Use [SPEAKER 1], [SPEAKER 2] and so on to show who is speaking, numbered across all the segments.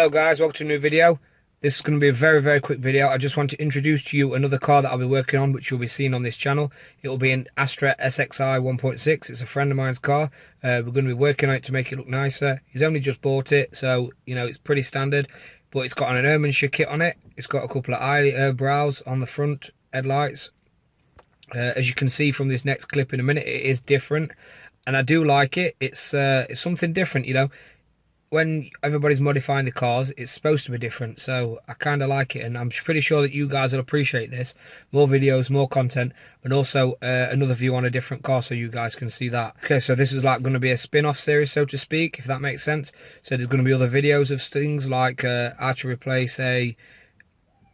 [SPEAKER 1] Hello guys, welcome to a new video. This is going to be a very quick video. I just want to introduce to you another car that I'll be working on, which you'll be seeing on this channel. It will be an Astra SXI 1.6. It's a friend of mine's car. We're going to be working on it to make it look nicer. He's only just bought it, so you know it's pretty standard, but it's got an Irmscher kit on it. It's got a couple of eye brows on the front headlights. As you can see from this next clip in a minute, it is different, and I do like it. It's something different, you know. When everybody's modifying the cars, it's supposed to be different, so I kind of like it, and I'm pretty sure that you guys will appreciate this. More videos, more content, and also another view on a different car, so you guys can see that. Okay, so this is like going to be a spin-off series, so to speak, if that makes sense. So there's going to be other videos of things like how to replace a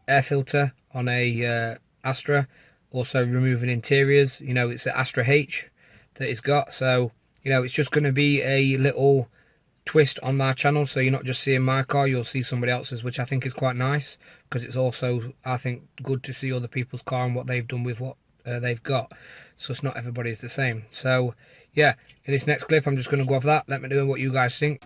[SPEAKER 1] air filter on a Astra, also removing interiors. You know, it's the Astra H that it's got, so you know, it's just going to be a little twist on my channel, so you're not just seeing my car, you'll see somebody else's, which I think is quite nice, because it's also, I think, good to see other people's car and what they've done with what they've got, so it's not everybody's the same. So yeah, in this next clip I'm just going to go off that. Let me know what you guys think.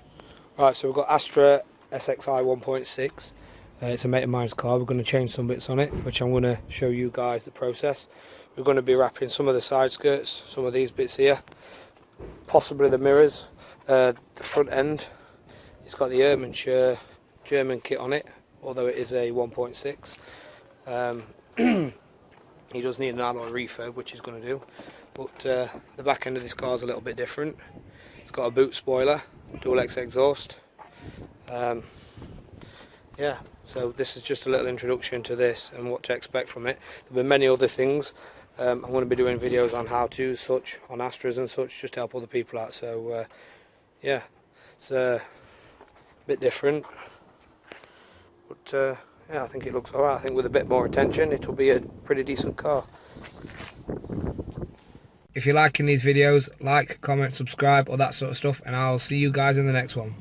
[SPEAKER 1] Right, so we've got Astra SXI 1.6. It's a mate of mine's car. We're going to change some bits on it, which I'm going to show you guys the process. We're going to be wrapping some of the side skirts, some of these bits here, possibly the mirrors. The front end, it's got the Irmscher German kit on it, although it is a 1.6. He does need an alloy refurb, which he's going to do, but the back end of this car is a little bit different. It's got a boot spoiler, dual X exhaust. Yeah, so this is just a little introduction to this and what to expect from it. There'll be many other things. I'm going to be doing videos on how-tos, such on Astras and such, just to help other people out. So yeah, it's a bit different, but yeah, I think it looks alright. I think with a bit more attention it'll be a pretty decent car. If you're liking these videos, like, comment, subscribe, all that sort of stuff, and I'll see you guys in the next one.